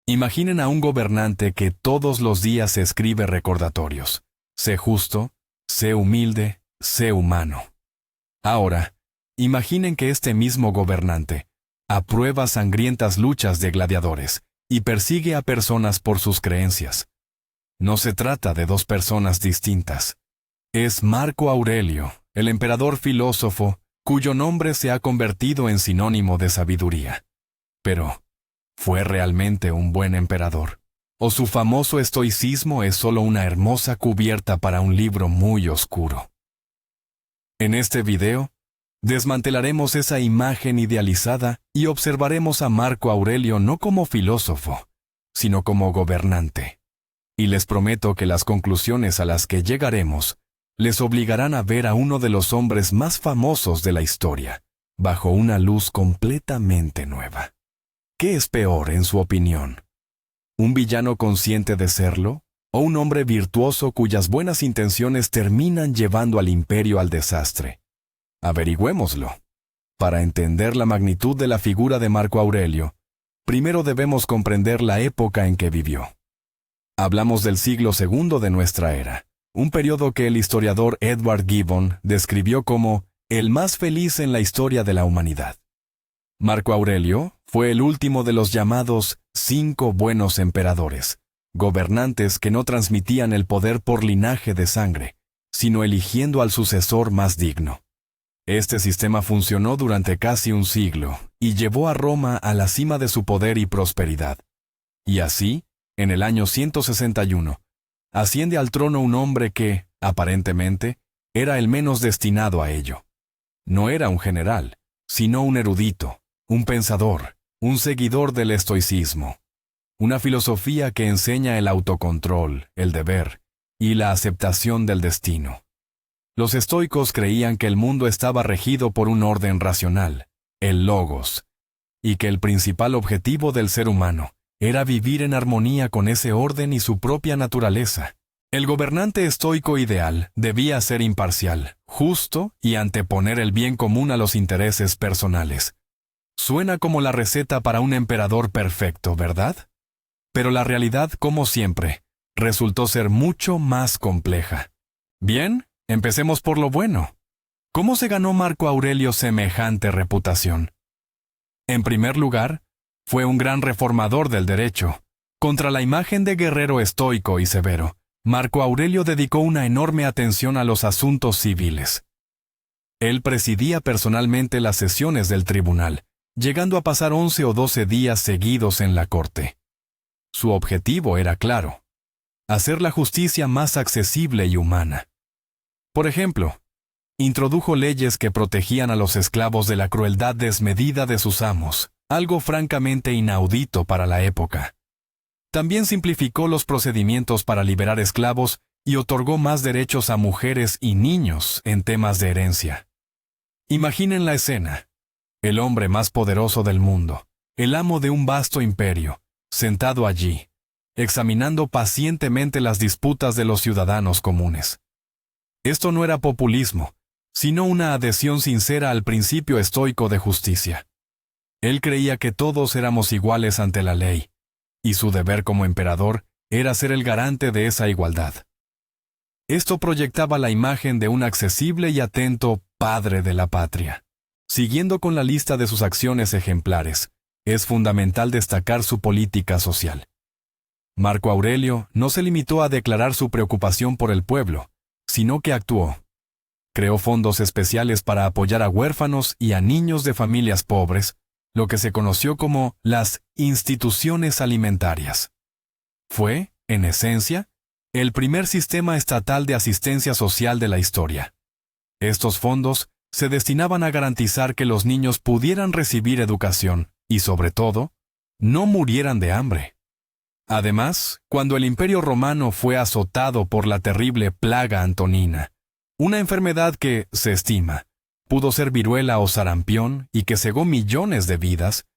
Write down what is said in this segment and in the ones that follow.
Imaginen a un gobernante que todos los días escribe recordatorios. Sé justo, sé humilde, sé humano. Ahora, imaginen que este mismo gobernante aprueba sangrientas luchas de gladiadores y persigue a personas por sus creencias. No se trata de dos personas distintas. Es Marco Aurelio, el emperador filósofo, cuyo nombre se ha convertido en sinónimo de sabiduría. Pero, ¿fue realmente un buen emperador? ¿O su famoso estoicismo es solo una hermosa cubierta para un libro muy oscuro? En este video, desmantelaremos esa imagen idealizada y observaremos a Marco Aurelio no como filósofo, sino como gobernante. Y les prometo que las conclusiones a las que llegaremos les obligarán a ver a uno de los hombres más famosos de la historia, bajo una luz completamente nueva. ¿Qué es peor, en su opinión? ¿Un villano consciente de serlo? ¿O un hombre virtuoso cuyas buenas intenciones terminan llevando al imperio al desastre? Averigüémoslo. Para entender la magnitud de la figura de Marco Aurelio, primero debemos comprender la época en que vivió. Hablamos del siglo II de nuestra era, un periodo que el historiador Edward Gibbon describió como el más feliz en la historia de la humanidad. Marco Aurelio fue el último de los llamados 5 buenos emperadores, gobernantes que no transmitían el poder por linaje de sangre, sino eligiendo al sucesor más digno. Este sistema funcionó durante casi un siglo y llevó a Roma a la cima de su poder y prosperidad. Y así, en el año 161, asciende al trono un hombre que, aparentemente, era el menos destinado a ello. No era un general, sino un erudito, un pensador, un seguidor del estoicismo. Una filosofía que enseña el autocontrol, el deber y la aceptación del destino. Los estoicos creían que el mundo estaba regido por un orden racional, el logos, y que el principal objetivo del ser humano era vivir en armonía con ese orden y su propia naturaleza. El gobernante estoico ideal debía ser imparcial, justo y anteponer el bien común a los intereses personales. Suena como la receta para un emperador perfecto, ¿verdad? Pero la realidad, como siempre, resultó ser mucho más compleja. Bien, empecemos por lo bueno. ¿Cómo se ganó Marco Aurelio semejante reputación? En primer lugar, fue un gran reformador del derecho. Contra la imagen de guerrero estoico y severo, Marco Aurelio dedicó una enorme atención a los asuntos civiles. Él presidía personalmente las sesiones del tribunal, llegando a pasar 11 o 12 días seguidos en la corte. Su objetivo era claro: hacer la justicia más accesible y humana. Por ejemplo, introdujo leyes que protegían a los esclavos de la crueldad desmedida de sus amos, algo francamente inaudito para la época. También simplificó los procedimientos para liberar esclavos y otorgó más derechos a mujeres y niños en temas de herencia. Imaginen la escena: el hombre más poderoso del mundo, el amo de un vasto imperio, sentado allí, examinando pacientemente las disputas de los ciudadanos comunes. Esto no era populismo, sino una adhesión sincera al principio estoico de justicia. Él creía que todos éramos iguales ante la ley, y su deber como emperador era ser el garante de esa igualdad. Esto proyectaba la imagen de un accesible y atento padre de la patria. Siguiendo con la lista de sus acciones ejemplares, es fundamental destacar su política social. Marco Aurelio no se limitó a declarar su preocupación por el pueblo, sino que actuó. Creó fondos especiales para apoyar a huérfanos y a niños de familias pobres, lo que se conoció como las instituciones alimentarias. Fue, en esencia, el primer sistema estatal de asistencia social de la historia. Estos fondos se destinaban a garantizar que los niños pudieran recibir educación y, sobre todo, no murieran de hambre. Además, cuando el Imperio Romano fue azotado por la terrible plaga antonina, una enfermedad que, se estima, pudo ser viruela o sarampión y que cegó millones de vidas,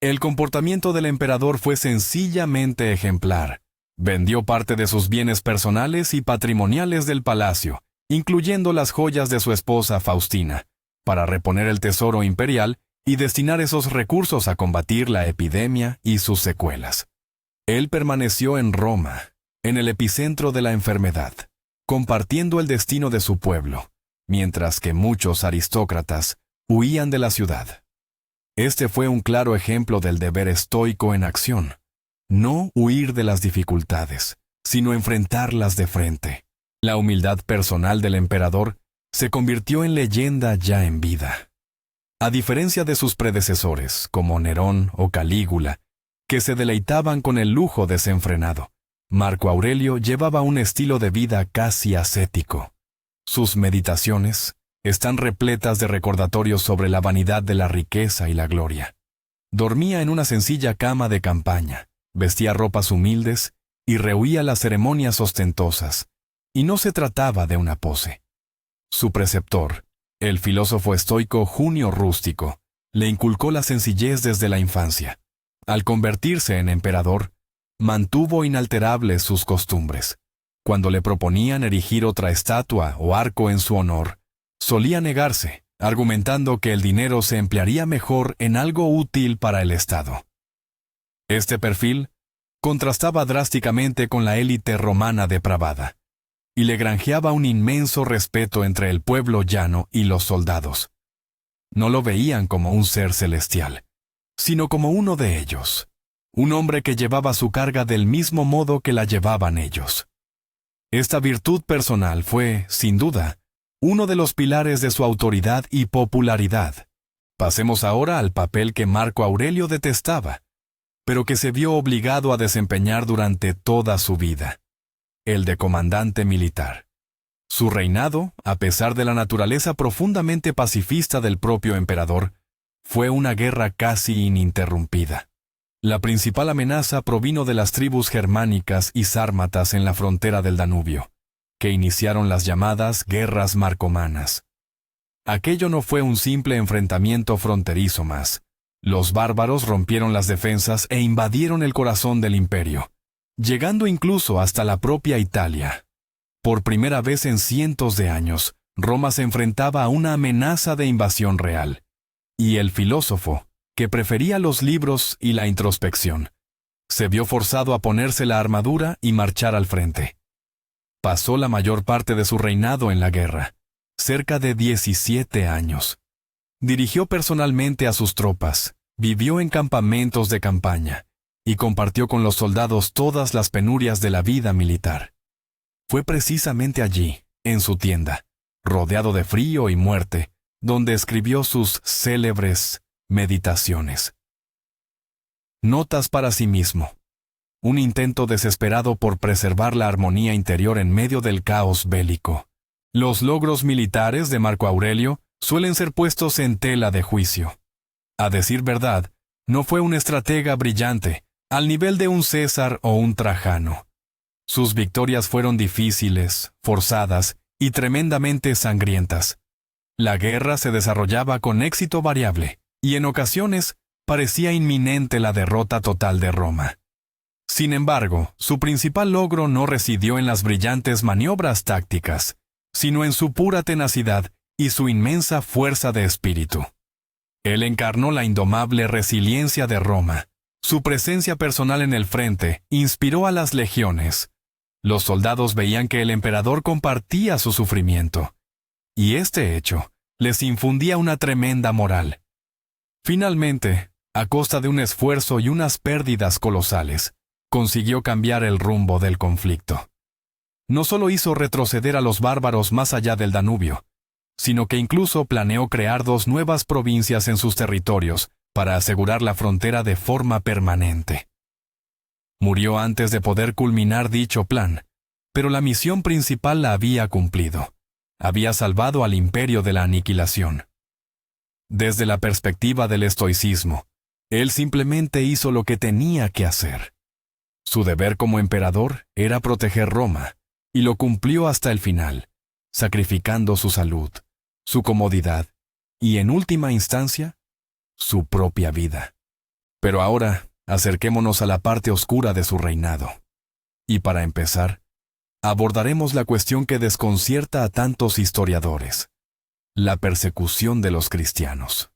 el comportamiento del emperador fue sencillamente ejemplar. Vendió parte de sus bienes personales y patrimoniales del palacio, incluyendo las joyas de su esposa Faustina, para reponer el tesoro imperial y destinar esos recursos a combatir la epidemia y sus secuelas. Él permaneció en Roma, en el epicentro de la enfermedad, compartiendo el destino de su pueblo, mientras que muchos aristócratas huían de la ciudad. Este fue un claro ejemplo del deber estoico en acción. No huir de las dificultades, sino enfrentarlas de frente. La humildad personal del emperador se convirtió en leyenda ya en vida. A diferencia de sus predecesores, como Nerón o Calígula, que se deleitaban con el lujo desenfrenado, Marco Aurelio llevaba un estilo de vida casi ascético. Sus meditaciones están repletas de recordatorios sobre la vanidad de la riqueza y la gloria. Dormía en una sencilla cama de campaña, vestía ropas humildes y rehuía las ceremonias ostentosas, y no se trataba de una pose. Su preceptor, el filósofo estoico Junio Rústico, le inculcó la sencillez desde la infancia. Al convertirse en emperador, mantuvo inalterables sus costumbres. Cuando le proponían erigir otra estatua o arco en su honor, solía negarse, argumentando que el dinero se emplearía mejor en algo útil para el Estado. Este perfil contrastaba drásticamente con la élite romana depravada, y le granjeaba un inmenso respeto entre el pueblo llano y los soldados. No lo veían como un ser celestial, sino como uno de ellos, un hombre que llevaba su carga del mismo modo que la llevaban ellos. Esta virtud personal fue, sin duda, uno de los pilares de su autoridad y popularidad. Pasemos ahora al papel que Marco Aurelio detestaba, pero que se vio obligado a desempeñar durante toda su vida: el de comandante militar. Su reinado, a pesar de la naturaleza profundamente pacifista del propio emperador, fue una guerra casi ininterrumpida. La principal amenaza provino de las tribus germánicas y sármatas en la frontera del Danubio, que iniciaron las llamadas guerras marcomanas. Aquello no fue un simple enfrentamiento fronterizo más. Los bárbaros rompieron las defensas e invadieron el corazón del imperio, llegando incluso hasta la propia Italia. Por primera vez en cientos de años, Roma se enfrentaba a una amenaza de invasión real. Y el filósofo, que prefería los libros y la introspección, se vio forzado a ponerse la armadura y marchar al frente. Pasó la mayor parte de su reinado en la guerra, cerca de 17 años. Dirigió personalmente a sus tropas, vivió en campamentos de campaña, y compartió con los soldados todas las penurias de la vida militar. Fue precisamente allí, en su tienda, rodeado de frío y muerte, donde escribió sus célebres Meditaciones. Notas para sí mismo. Un intento desesperado por preservar la armonía interior en medio del caos bélico. Los logros militares de Marco Aurelio suelen ser puestos en tela de juicio. A decir verdad, no fue un estratega brillante, al nivel de un César o un Trajano. Sus victorias fueron difíciles, forzadas y tremendamente sangrientas. La guerra se desarrollaba con éxito variable, y en ocasiones parecía inminente la derrota total de Roma. Sin embargo, su principal logro no residió en las brillantes maniobras tácticas, sino en su pura tenacidad y su inmensa fuerza de espíritu. Él encarnó la indomable resiliencia de Roma. Su presencia personal en el frente inspiró a las legiones. Los soldados veían que el emperador compartía su sufrimiento, y este hecho les infundía una tremenda moral. Finalmente, a costa de un esfuerzo y unas pérdidas colosales, consiguió cambiar el rumbo del conflicto. No solo hizo retroceder a los bárbaros más allá del Danubio, sino que incluso planeó crear 2 nuevas provincias en sus territorios para asegurar la frontera de forma permanente. Murió antes de poder culminar dicho plan, pero la misión principal la había cumplido. Había salvado al imperio de la aniquilación. Desde la perspectiva del estoicismo, él simplemente hizo lo que tenía que hacer. Su deber como emperador era proteger Roma, y lo cumplió hasta el final, sacrificando su salud, su comodidad y, en última instancia, su propia vida. Pero ahora, acerquémonos a la parte oscura de su reinado. Y para empezar, abordaremos la cuestión que desconcierta a tantos historiadores: la persecución de los cristianos.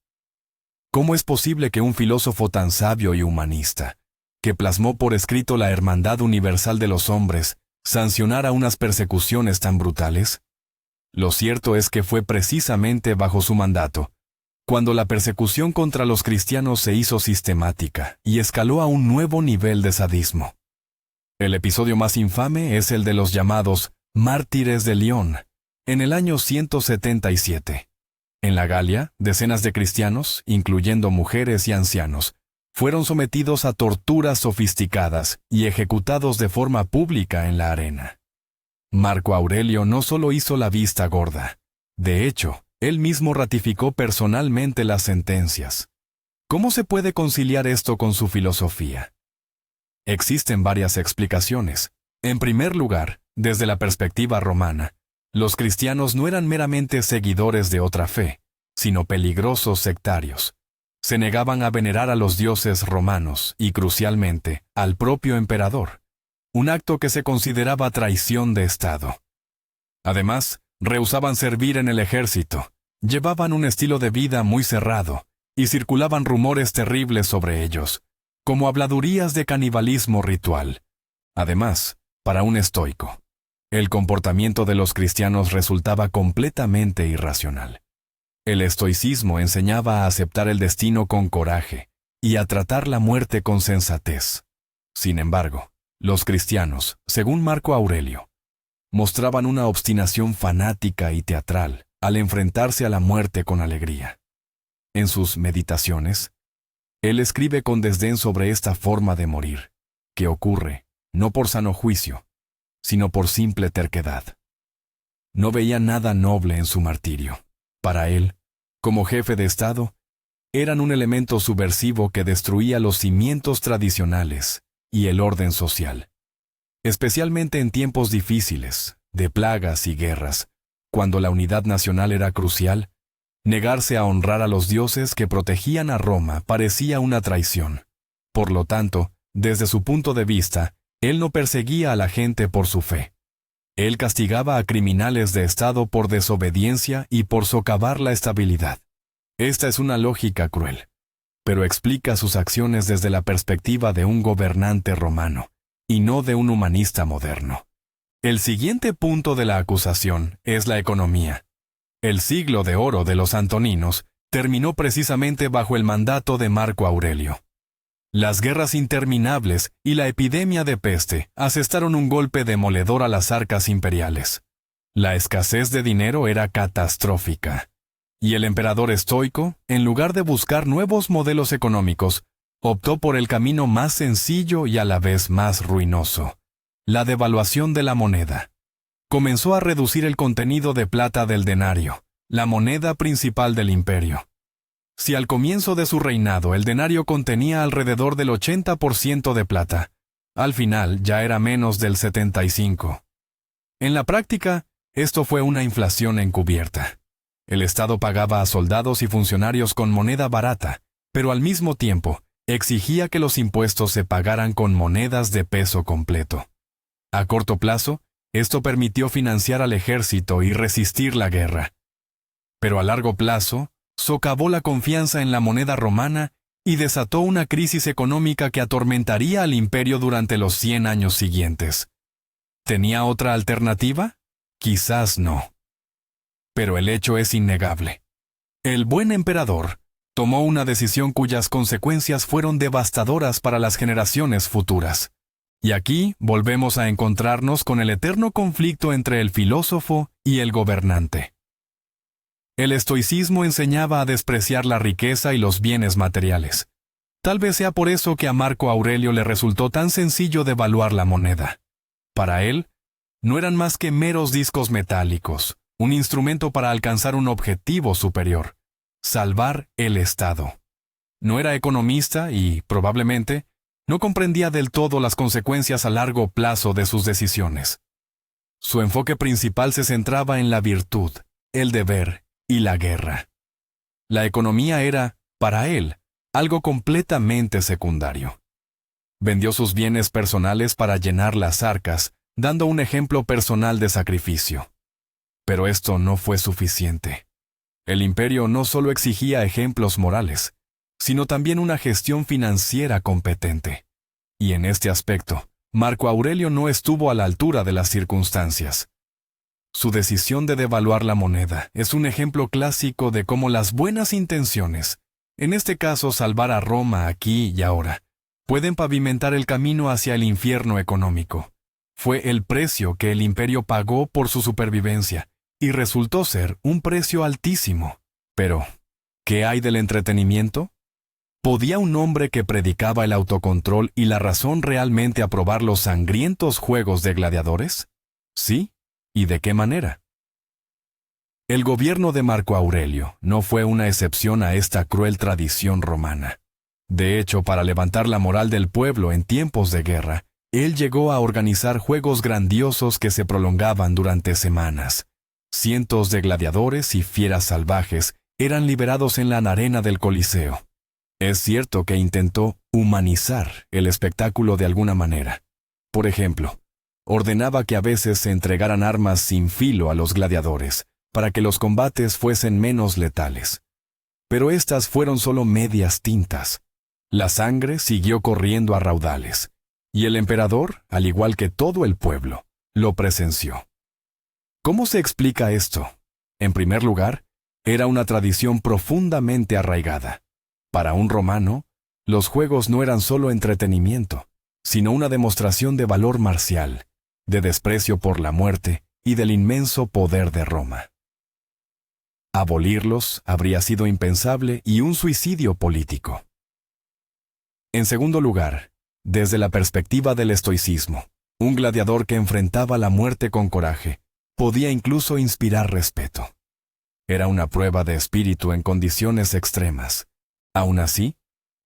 ¿Cómo es posible que un filósofo tan sabio y humanista, que plasmó por escrito la hermandad universal de los hombres, sancionara unas persecuciones tan brutales? Lo cierto es que fue precisamente bajo su mandato, cuando la persecución contra los cristianos se hizo sistemática y escaló a un nuevo nivel de sadismo. El episodio más infame es el de los llamados Mártires de Lyon, en el año 177. En la Galia, decenas de cristianos, incluyendo mujeres y ancianos, fueron sometidos a torturas sofisticadas y ejecutados de forma pública en la arena. Marco Aurelio no solo hizo la vista gorda, de hecho, él mismo ratificó personalmente las sentencias. ¿Cómo se puede conciliar esto con su filosofía? Existen varias explicaciones. En primer lugar, desde la perspectiva romana, los cristianos no eran meramente seguidores de otra fe, sino peligrosos sectarios. Se negaban a venerar a los dioses romanos y, crucialmente, al propio emperador, un acto que se consideraba traición de Estado. Además, rehusaban servir en el ejército, llevaban un estilo de vida muy cerrado, y circulaban rumores terribles sobre ellos, como habladurías de canibalismo ritual. Además, para un estoico, el comportamiento de los cristianos resultaba completamente irracional. El estoicismo enseñaba a aceptar el destino con coraje y a tratar la muerte con sensatez. Sin embargo, los cristianos, según Marco Aurelio, mostraban una obstinación fanática y teatral al enfrentarse a la muerte con alegría. En sus meditaciones, él escribe con desdén sobre esta forma de morir, que ocurre no por sano juicio, sino por simple terquedad. No veía nada noble en su martirio. Para él, como jefe de Estado, eran un elemento subversivo que destruía los cimientos tradicionales y el orden social. Especialmente en tiempos difíciles, de plagas y guerras, cuando la unidad nacional era crucial, negarse a honrar a los dioses que protegían a Roma parecía una traición. Por lo tanto, desde su punto de vista, él no perseguía a la gente por su fe. Él castigaba a criminales de Estado por desobediencia y por socavar la estabilidad. Esta es una lógica cruel, pero explica sus acciones desde la perspectiva de un gobernante romano, y no de un humanista moderno. El siguiente punto de la acusación es la economía. El siglo de oro de los antoninos terminó precisamente bajo el mandato de Marco Aurelio. Las guerras interminables y la epidemia de peste asestaron un golpe demoledor a las arcas imperiales. La escasez de dinero era catastrófica, y el emperador estoico, en lugar de buscar nuevos modelos económicos, optó por el camino más sencillo y a la vez más ruinoso: la devaluación de la moneda. Comenzó a reducir el contenido de plata del denario, la moneda principal del imperio. Si al comienzo de su reinado el denario contenía alrededor del 80% de plata, al final ya era menos del 75%. En la práctica, esto fue una inflación encubierta. El Estado pagaba a soldados y funcionarios con moneda barata, pero al mismo tiempo exigía que los impuestos se pagaran con monedas de peso completo. A corto plazo, esto permitió financiar al ejército y resistir la guerra. Pero a largo plazo, socavó la confianza en la moneda romana y desató una crisis económica que atormentaría al imperio durante los 100 años siguientes. ¿Tenía otra alternativa? Quizás no. Pero el hecho es innegable. El buen emperador tomó una decisión cuyas consecuencias fueron devastadoras para las generaciones futuras. Y aquí volvemos a encontrarnos con el eterno conflicto entre el filósofo y el gobernante. El estoicismo enseñaba a despreciar la riqueza y los bienes materiales. Tal vez sea por eso que a Marco Aurelio le resultó tan sencillo devaluar la moneda. Para él, no eran más que meros discos metálicos, un instrumento para alcanzar un objetivo superior: salvar el Estado. No era economista y, probablemente, no comprendía del todo las consecuencias a largo plazo de sus decisiones. Su enfoque principal se centraba en la virtud, el deber y la guerra. La economía era, para él, algo completamente secundario. Vendió sus bienes personales para llenar las arcas, dando un ejemplo personal de sacrificio. Pero esto no fue suficiente. El imperio no solo exigía ejemplos morales, sino también una gestión financiera competente. Y en este aspecto, Marco Aurelio no estuvo a la altura de las circunstancias. Su decisión de devaluar la moneda es un ejemplo clásico de cómo las buenas intenciones, en este caso salvar a Roma aquí y ahora, pueden pavimentar el camino hacia el infierno económico. Fue el precio que el imperio pagó por su supervivencia, y resultó ser un precio altísimo. Pero, ¿qué hay del entretenimiento? ¿Podía un hombre que predicaba el autocontrol y la razón realmente aprobar los sangrientos juegos de gladiadores? ¿Sí? ¿Y de qué manera? El gobierno de Marco Aurelio no fue una excepción a esta cruel tradición romana. De hecho, para levantar la moral del pueblo en tiempos de guerra, él llegó a organizar juegos grandiosos que se prolongaban durante semanas. Cientos de gladiadores y fieras salvajes eran liberados en la arena del Coliseo. Es cierto que intentó humanizar el espectáculo de alguna manera. Por ejemplo, ordenaba que a veces se entregaran armas sin filo a los gladiadores, para que los combates fuesen menos letales. Pero estas fueron solo medias tintas. La sangre siguió corriendo a raudales, y el emperador, al igual que todo el pueblo, lo presenció. ¿Cómo se explica esto? En primer lugar, era una tradición profundamente arraigada. Para un romano, los juegos no eran solo entretenimiento, sino una demostración de valor marcial, de desprecio por la muerte y del inmenso poder de Roma. Abolirlos habría sido impensable y un suicidio político. En segundo lugar, desde la perspectiva del estoicismo, un gladiador que enfrentaba la muerte con coraje podía incluso inspirar respeto. Era una prueba de espíritu en condiciones extremas. Aún así,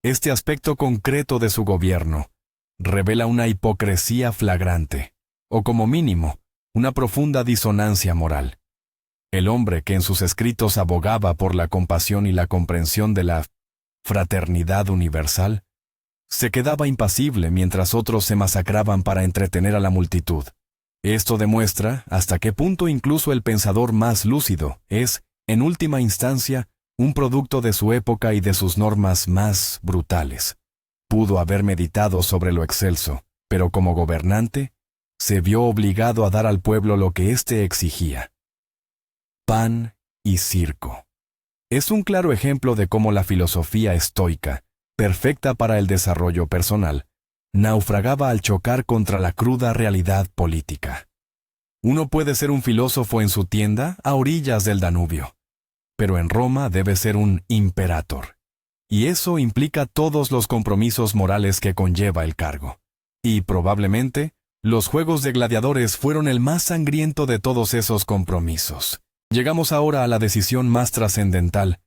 este aspecto concreto de su gobierno revela una hipocresía flagrante, o como mínimo, una profunda disonancia moral. El hombre que en sus escritos abogaba por la compasión y la comprensión de la fraternidad universal, se quedaba impasible mientras otros se masacraban para entretener a la multitud. Esto demuestra hasta qué punto incluso el pensador más lúcido es, en última instancia, un producto de su época y de sus normas más brutales. Pudo haber meditado sobre lo excelso, pero como gobernante, se vio obligado a dar al pueblo lo que éste exigía: pan y circo. Es un claro ejemplo de cómo la filosofía estoica, perfecta para el desarrollo personal, naufragaba al chocar contra la cruda realidad política. Uno puede ser un filósofo en su tienda a orillas del Danubio, pero en Roma debe ser un imperator, y eso implica todos los compromisos morales que conlleva el cargo. Y probablemente, los juegos de gladiadores fueron el más sangriento de todos esos compromisos. Llegamos ahora a la decisión más trascendental,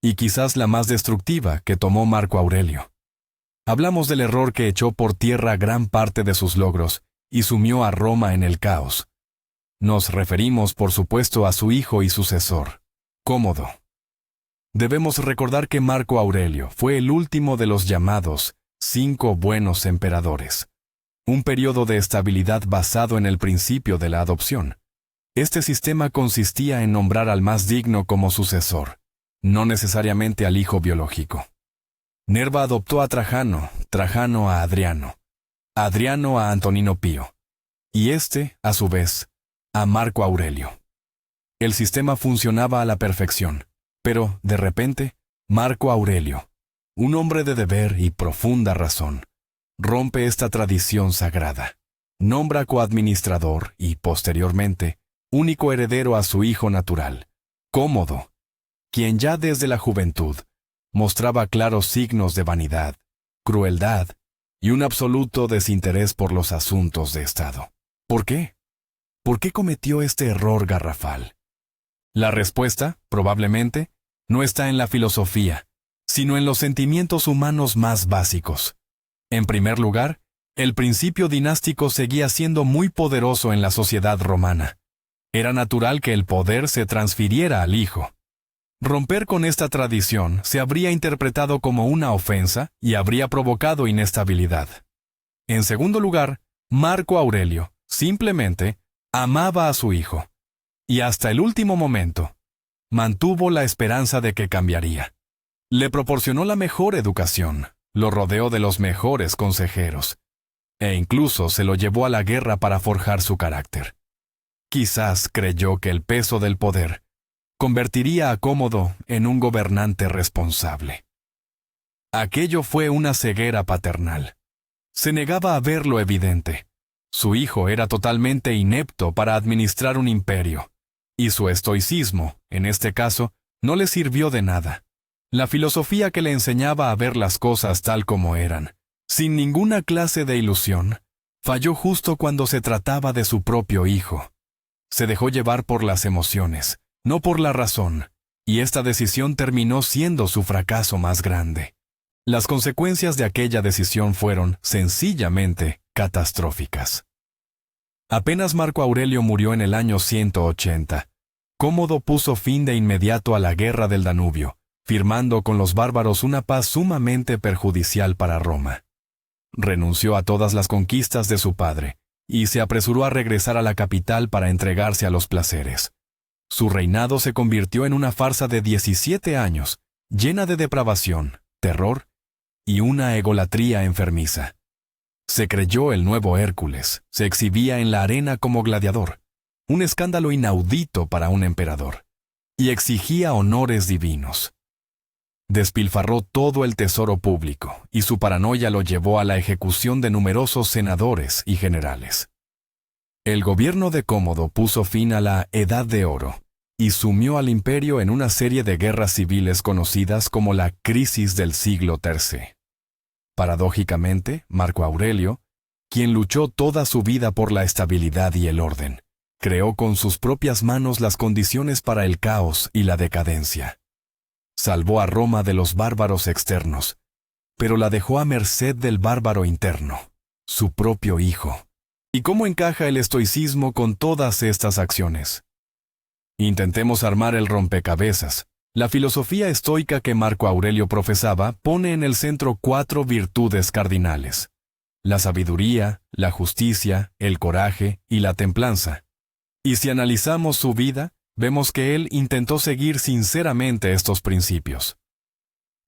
y quizás la más destructiva que tomó Marco Aurelio. Hablamos del error que echó por tierra gran parte de sus logros y sumió a Roma en el caos. Nos referimos, por supuesto, a su hijo y sucesor, Cómodo. Debemos recordar que Marco Aurelio fue el último de los llamados 5 buenos emperadores, un periodo de estabilidad basado en el principio de la adopción. Este sistema consistía en nombrar al más digno como sucesor, no necesariamente al hijo biológico. Nerva adoptó a Trajano, Trajano a Adriano, Adriano a Antonino Pío, y este, a su vez, a Marco Aurelio. El sistema funcionaba a la perfección, pero, de repente, Marco Aurelio, un hombre de deber y profunda razón, rompe esta tradición sagrada. Nombra coadministrador y, posteriormente, único heredero a su hijo natural, Cómodo, quien ya desde la juventud mostraba claros signos de vanidad, crueldad y un absoluto desinterés por los asuntos de Estado. ¿Por qué? ¿Por qué cometió este error garrafal? La respuesta, probablemente, no está en la filosofía, sino en los sentimientos humanos más básicos. En primer lugar, el principio dinástico seguía siendo muy poderoso en la sociedad romana. Era natural que el poder se transfiriera al hijo. Romper con esta tradición se habría interpretado como una ofensa y habría provocado inestabilidad. En segundo lugar, Marco Aurelio, simplemente, amaba a su hijo, y hasta el último momento, mantuvo la esperanza de que cambiaría. Le proporcionó la mejor educación, lo rodeó de los mejores consejeros, e incluso se lo llevó a la guerra para forjar su carácter. Quizás creyó que el peso del poder convertiría a Cómodo en un gobernante responsable. Aquello fue una ceguera paternal. Se negaba a ver lo evidente. Su hijo era totalmente inepto para administrar un imperio, y su estoicismo, en este caso, no le sirvió de nada. La filosofía que le enseñaba a ver las cosas tal como eran, sin ninguna clase de ilusión, falló justo cuando se trataba de su propio hijo. Se dejó llevar por las emociones, no por la razón, y esta decisión terminó siendo su fracaso más grande. Las consecuencias de aquella decisión fueron, sencillamente, catastróficas. Apenas Marco Aurelio murió en el año 180, Cómodo puso fin de inmediato a la guerra del Danubio, firmando con los bárbaros una paz sumamente perjudicial para Roma. Renunció a todas las conquistas de su padre, y se apresuró a regresar a la capital para entregarse a los placeres. Su reinado se convirtió en una farsa de 17 años, llena de depravación, terror y una egolatría enfermiza. Se creyó el nuevo Hércules, se exhibía en la arena como gladiador, un escándalo inaudito para un emperador, y exigía honores divinos. Despilfarró todo el tesoro público, y su paranoia lo llevó a la ejecución de numerosos senadores y generales. El gobierno de Cómodo puso fin a la Edad de Oro, y sumió al imperio en una serie de guerras civiles conocidas como la Crisis del siglo III. Paradójicamente, Marco Aurelio, quien luchó toda su vida por la estabilidad y el orden, creó con sus propias manos las condiciones para el caos y la decadencia. Salvó a Roma de los bárbaros externos, pero la dejó a merced del bárbaro interno, su propio hijo. ¿Y cómo encaja el estoicismo con todas estas acciones? Intentemos armar el rompecabezas. La filosofía estoica que Marco Aurelio profesaba pone en el centro 4 virtudes cardinales: la sabiduría, la justicia, el coraje y la templanza. Y si analizamos su vida, vemos que él intentó seguir sinceramente estos principios.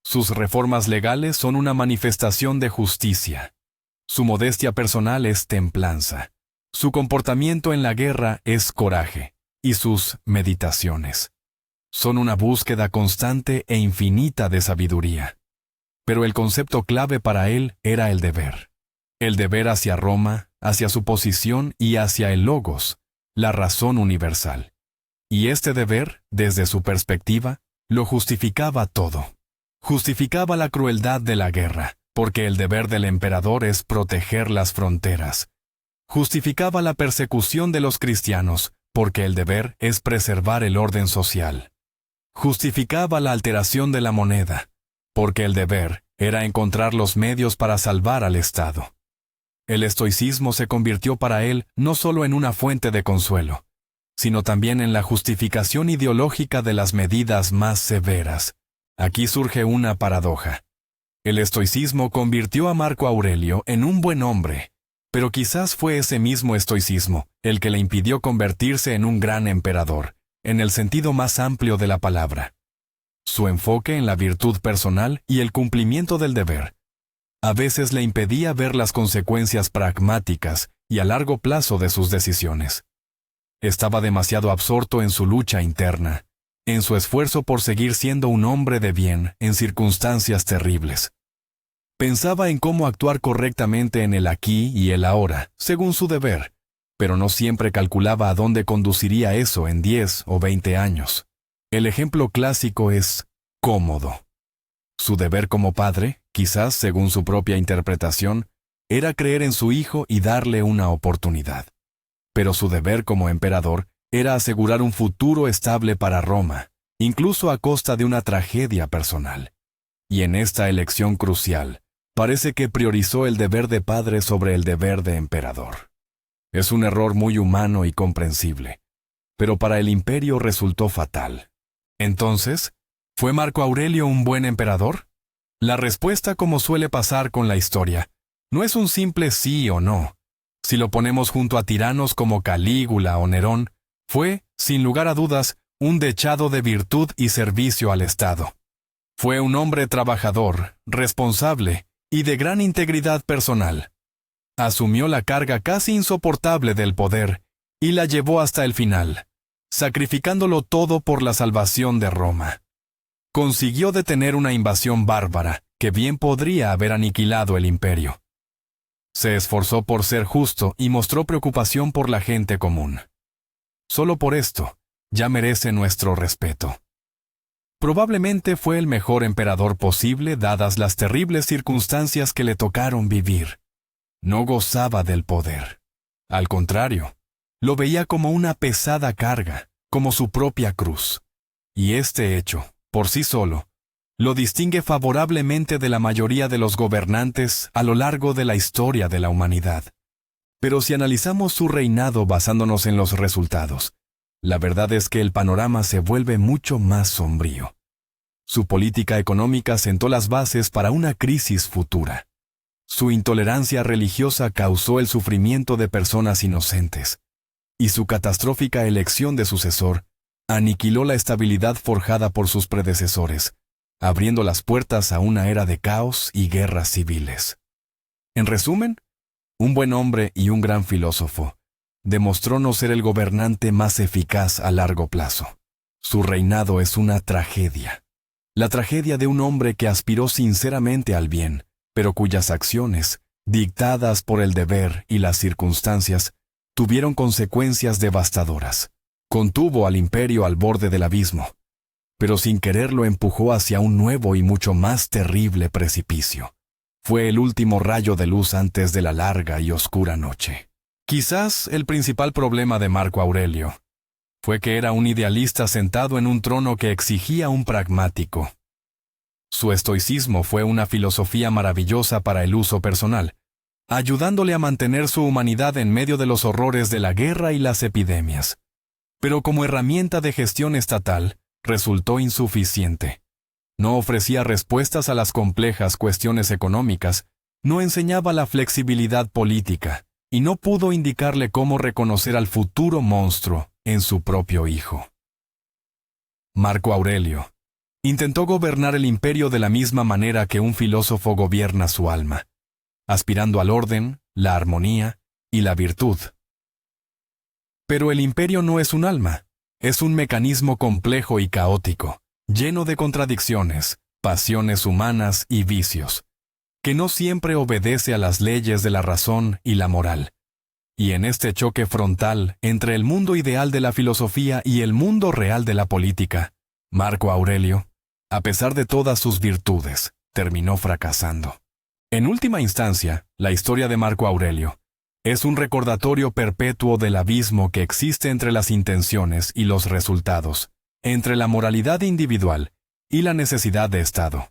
Sus reformas legales son una manifestación de justicia. Su modestia personal es templanza. Su comportamiento en la guerra es coraje. Y sus meditaciones son una búsqueda constante e infinita de sabiduría. Pero el concepto clave para él era el deber. El deber hacia Roma, hacia su posición y hacia el logos, la razón universal. Y este deber, desde su perspectiva, lo justificaba todo. Justificaba la crueldad de la guerra, porque el deber del emperador es proteger las fronteras. Justificaba la persecución de los cristianos, porque el deber es preservar el orden social. Justificaba la alteración de la moneda, porque el deber era encontrar los medios para salvar al Estado. El estoicismo se convirtió para él no solo en una fuente de consuelo, sino también en la justificación ideológica de las medidas más severas. Aquí surge una paradoja. El estoicismo convirtió a Marco Aurelio en un buen hombre, pero quizás fue ese mismo estoicismo el que le impidió convertirse en un gran emperador, en el sentido más amplio de la palabra. Su enfoque en la virtud personal y el cumplimiento del deber a veces le impedía ver las consecuencias pragmáticas y a largo plazo de sus decisiones. Estaba demasiado absorto en su lucha interna, en su esfuerzo por seguir siendo un hombre de bien en circunstancias terribles. Pensaba en cómo actuar correctamente en el aquí y el ahora, según su deber, pero no siempre calculaba a dónde conduciría eso en 10 o 20 años. El ejemplo clásico es Cómodo. Su deber como padre, quizás según su propia interpretación, era creer en su hijo y darle una oportunidad. Pero su deber como emperador era asegurar un futuro estable para Roma, incluso a costa de una tragedia personal. Y en esta elección crucial, parece que priorizó el deber de padre sobre el deber de emperador. Es un error muy humano y comprensible, pero para el imperio resultó fatal. Entonces, ¿fue Marco Aurelio un buen emperador? La respuesta, como suele pasar con la historia, no es un simple sí o no. Si lo ponemos junto a tiranos como Calígula o Nerón, fue, sin lugar a dudas, un dechado de virtud y servicio al Estado. Fue un hombre trabajador, responsable y de gran integridad personal. asumió la carga casi insoportable del poder y la llevó hasta el final, sacrificándolo todo por la salvación de Roma. Consiguió detener una invasión bárbara que bien podría haber aniquilado el imperio. Se esforzó por ser justo y mostró preocupación por la gente común. Solo por esto, ya merece nuestro respeto. Probablemente fue el mejor emperador posible dadas las terribles circunstancias que le tocaron vivir. No gozaba del poder. Al contrario, lo veía como una pesada carga, como su propia cruz. Y este hecho, por sí solo, lo distingue favorablemente de la mayoría de los gobernantes a lo largo de la historia de la humanidad. Pero si analizamos su reinado basándonos en los resultados, la verdad es que el panorama se vuelve mucho más sombrío. Su política económica sentó las bases para una crisis futura. Su intolerancia religiosa causó el sufrimiento de personas inocentes, y su catastrófica elección de sucesor aniquiló la estabilidad forjada por sus predecesores, abriendo las puertas a una era de caos y guerras civiles. En resumen, un buen hombre y un gran filósofo, demostró no ser el gobernante más eficaz a largo plazo. Su reinado es una tragedia. La tragedia de un hombre que aspiró sinceramente al bien, pero cuyas acciones, dictadas por el deber y las circunstancias, tuvieron consecuencias devastadoras. Contuvo al imperio al borde del abismo, pero sin querer lo empujó hacia un nuevo y mucho más terrible precipicio. Fue el último rayo de luz antes de la larga y oscura noche. Quizás el principal problema de Marco Aurelio fue que era un idealista sentado en un trono que exigía un pragmático. Su estoicismo fue una filosofía maravillosa para el uso personal, ayudándole a mantener su humanidad en medio de los horrores de la guerra y las epidemias. Pero como herramienta de gestión estatal, resultó insuficiente. No ofrecía respuestas a las complejas cuestiones económicas, no enseñaba la flexibilidad política, y no pudo indicarle cómo reconocer al futuro monstruo en su propio hijo. Marco Aurelio intentó gobernar el imperio de la misma manera que un filósofo gobierna su alma, aspirando al orden, la armonía y la virtud. Pero el imperio no es un alma, es un mecanismo complejo y caótico, lleno de contradicciones, pasiones humanas y vicios, que no siempre obedece a las leyes de la razón y la moral. Y en este choque frontal entre el mundo ideal de la filosofía y el mundo real de la política, Marco Aurelio, a pesar de todas sus virtudes, terminó fracasando. En última instancia, la historia de Marco Aurelio es un recordatorio perpetuo del abismo que existe entre las intenciones y los resultados, entre la moralidad individual y la necesidad de Estado.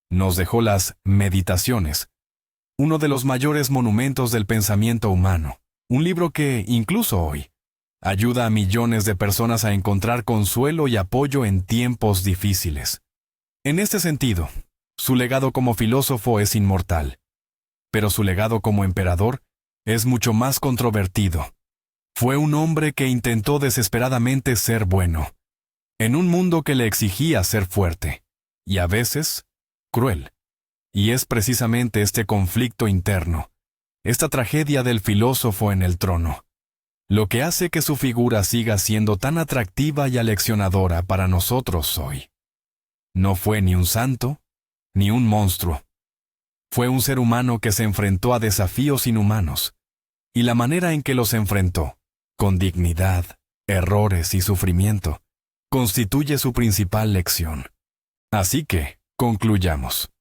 Nos dejó las Meditaciones, uno de los mayores monumentos del pensamiento humano, un libro que, incluso hoy, ayuda a millones de personas a encontrar consuelo y apoyo en tiempos difíciles. En este sentido, su legado como filósofo es inmortal, pero su legado como emperador es mucho más controvertido. Fue un hombre que intentó desesperadamente ser bueno, en un mundo que le exigía ser fuerte, y a veces, cruel. Y es precisamente este conflicto interno, esta tragedia del filósofo en el trono, lo que hace que su figura siga siendo tan atractiva y aleccionadora para nosotros hoy. No fue ni un santo, ni un monstruo. Fue un ser humano que se enfrentó a desafíos inhumanos, y la manera en que los enfrentó, con dignidad, errores y sufrimiento, constituye su principal lección. Así que, concluyamos.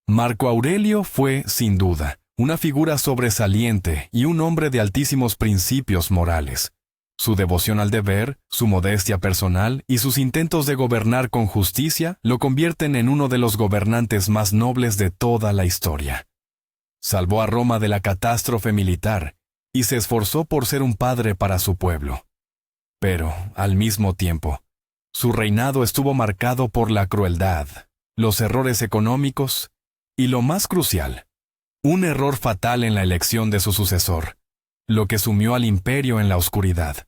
Marco Aurelio fue, sin duda, una figura sobresaliente y un hombre de altísimos principios morales. Su devoción al deber, su modestia personal y sus intentos de gobernar con justicia lo convierten en uno de los gobernantes más nobles de toda la historia. Salvó a Roma de la catástrofe militar y se esforzó por ser un padre para su pueblo. Pero, al mismo tiempo, su reinado estuvo marcado por la crueldad, los errores económicos y, lo más crucial, un error fatal en la elección de su sucesor, lo que sumió al imperio en la oscuridad.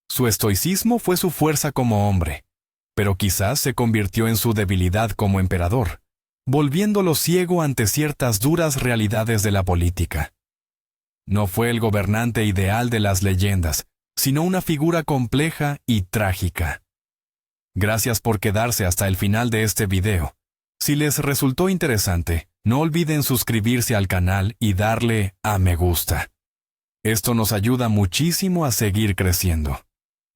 Su estoicismo fue su fuerza como hombre, pero quizás se convirtió en su debilidad como emperador, volviéndolo ciego ante ciertas duras realidades de la política. No fue el gobernante ideal de las leyendas, sino una figura compleja y trágica. Gracias por quedarse hasta el final de este video. Si les resultó interesante, no olviden suscribirse al canal y darle a me gusta. Esto nos ayuda muchísimo a seguir creciendo.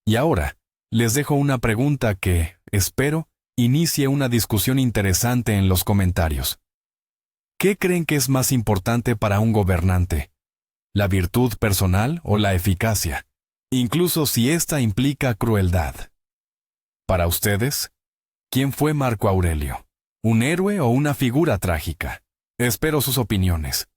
Y ahora, les dejo una pregunta que, espero, inicie una discusión interesante en los comentarios. ¿Qué creen que es más importante para un gobernante? ¿La virtud personal o la eficacia? Incluso si esta implica crueldad. Para ustedes, ¿quién fue Marco Aurelio? ¿Un héroe o una figura trágica? Espero sus opiniones.